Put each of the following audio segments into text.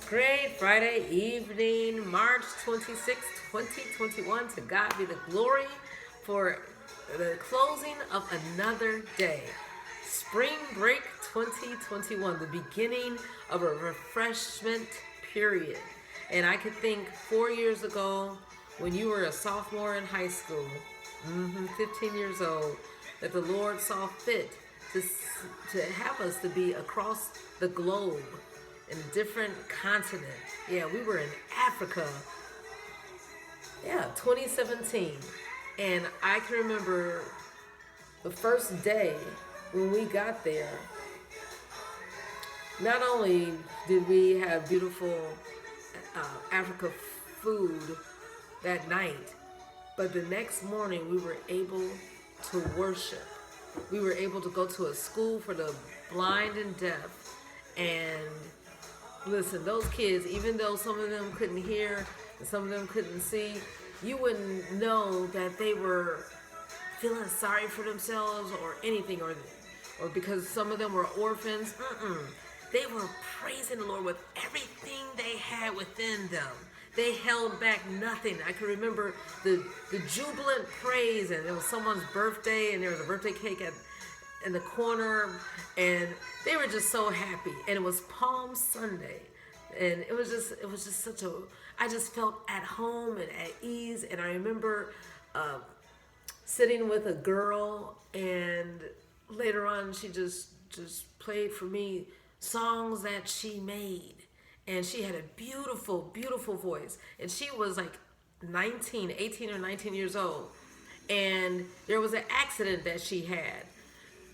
Great Friday evening, March 26, 2021. To God be the glory for the closing of another day. Spring break 2021, the beginning of a refreshment period. And I could think 4 years ago when you were a sophomore in high school, 15 years old, that the Lord saw fit to have us to be across the globe in a different continent. Yeah, we were in Africa. Yeah, 2017. And I can remember the first day when we got there. Not only did we have beautiful Africa food that night, but the next morning we were able to worship. We were able to go to a school for the blind and deaf. And listen, those kids, even though some of them couldn't hear and some of them couldn't see, you wouldn't know that they were feeling sorry for themselves or anything, or because some of them were orphans. They were praising the Lord with everything they had within them. They held back nothing. I can remember the jubilant praise, and it was someone's birthday, and there was a birthday cake in the corner, and they were just so happy. And it was Palm Sunday, and it was just such a, I just felt at home and at ease. And I remember sitting with a girl, and later on she just played for me songs that she made. And she had a beautiful, beautiful voice. And she was like 18 or 19 years old. And there was an accident that she had.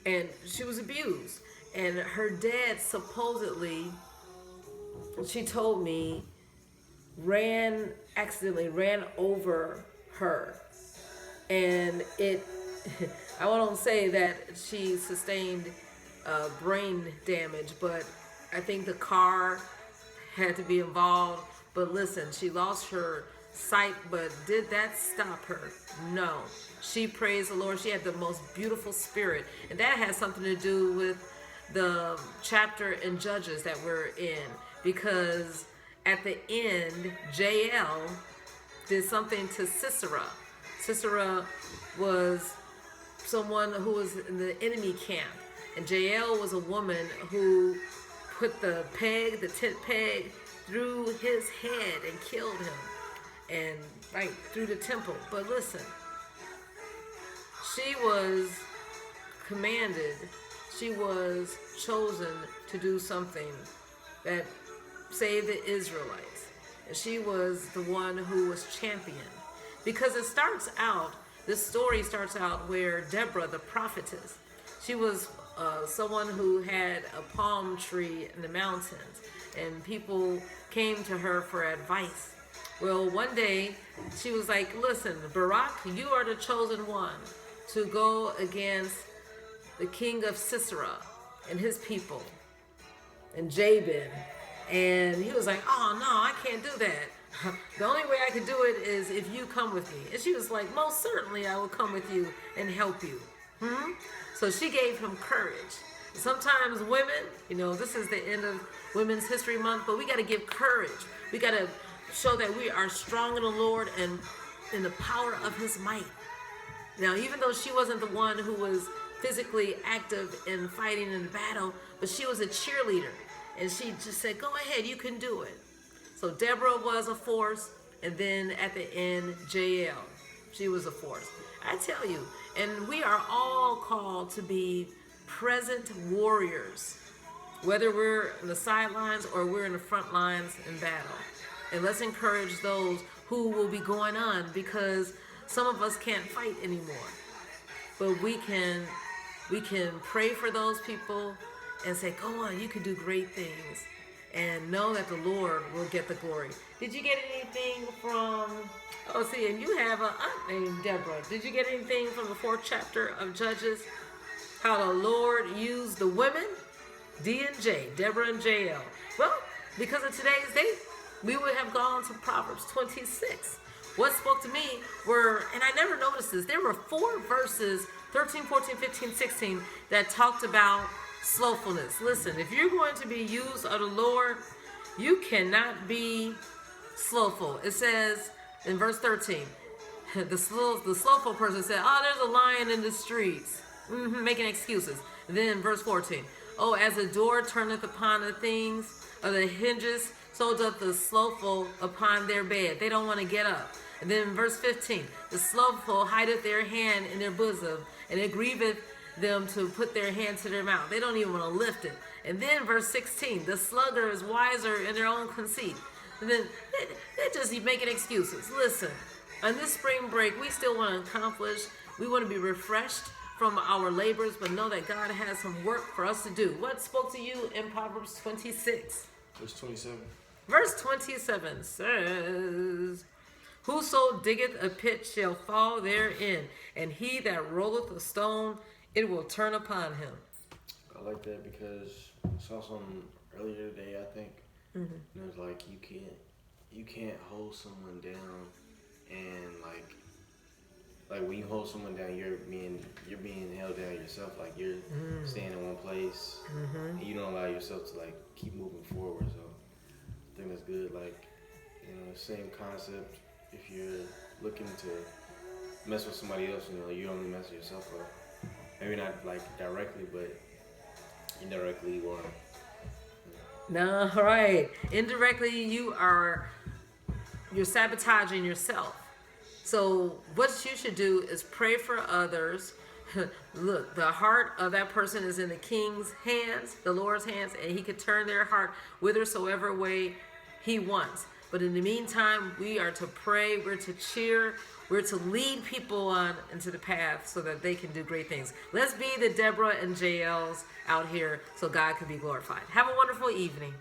And she was abused. And her dad supposedly, she told me, accidentally ran over her. And I won't say that she sustained brain damage, but I think the car had to be involved. But listen, she lost her sight, but did that stop her? No. She praised the Lord. She had the most beautiful spirit. And that has something to do with the chapter in Judges that we're in, because at the end, Jael did something to Sisera. Sisera was someone who was in the enemy camp, and Jael was a woman who put the tent peg through his head and killed him, and right through the temple. But listen, she was commanded, she was chosen to do something that saved the Israelites. And she was the one who was championed. Because this story starts out where Deborah, the prophetess, she was someone who had a palm tree in the mountains, and people came to her for advice. Well, one day she was like, listen, Barak, you are the chosen one to go against the king of Sisera and his people, and Jabin. And he was like, oh no, I can't do that. The only way I could do it is if you come with me. And she was like, most certainly I will come with you and help you. So she gave him courage. Sometimes women, this is the end of Women's History Month, but we got to give courage. We got to show that we are strong in the Lord and in the power of his might. Now, even though she wasn't the one who was physically active in fighting in the battle, but she was a cheerleader. And she just said, go ahead, you can do it. So Deborah was a force, and then at the end, Jael, she was a force. I tell you, and we are all called to be present warriors, whether we're in the sidelines or we're in the front lines in battle. And let's encourage those who will be going on, because some of us can't fight anymore. But we can pray for those people and say, go on, you can do great things. And know that the Lord will get the glory. Did you get anything from, and you have an aunt named Deborah. Did you get anything from the 4th chapter of Judges? How the Lord used the women, D and J, Deborah and Jael. Well, because of today's date, we would have gone to Proverbs 26. What spoke to me were, and I never noticed this, there were 4 verses, 13, 14, 15, 16, that talked about slothfulness. Listen, if you're going to be used of the Lord, You cannot be slowful. It says in verse 13, the slowful person said, oh, there's a lion in the streets, making excuses. And then in verse 14, oh, as a door turneth upon the things of the hinges, so doth the slothful upon their bed. They don't want to get up. And then in verse 15, the slothful hideth their hand in their bosom, and it grieveth them to put their hand to their mouth. They don't even want to lift it. And then verse 16, the sluggard is wiser in their own conceit. And then they're just making excuses. Listen, on this spring break, we still want to accomplish, we want to be refreshed from our labors, but know that God has some work for us to do. What spoke to you in Proverbs 26? Verse 27. Verse 27 says, whoso diggeth a pit shall fall therein, and he that rolleth a stone, it will turn upon him. I like that because I saw something earlier today, I think. And it was like you can't hold someone down, and like when you hold someone down, you're being held down yourself. Like you're staying in one place, and you don't allow yourself to like keep moving forward. So I think that's good. Like, you know, same concept. If you're looking to mess with somebody else, you know, you only mess with yourself up. Maybe not like directly, but indirectly or. No, right. Indirectly, you're sabotaging yourself. So what you should do is pray for others. Look, the heart of that person is in the King's hands, the Lord's hands, and he could turn their heart whithersoever way he wants. But in the meantime, we are to pray, we're to cheer, we're to lead people on into the path so that they can do great things. Let's be the Deborah and Jaels out here so God can be glorified. Have a wonderful evening.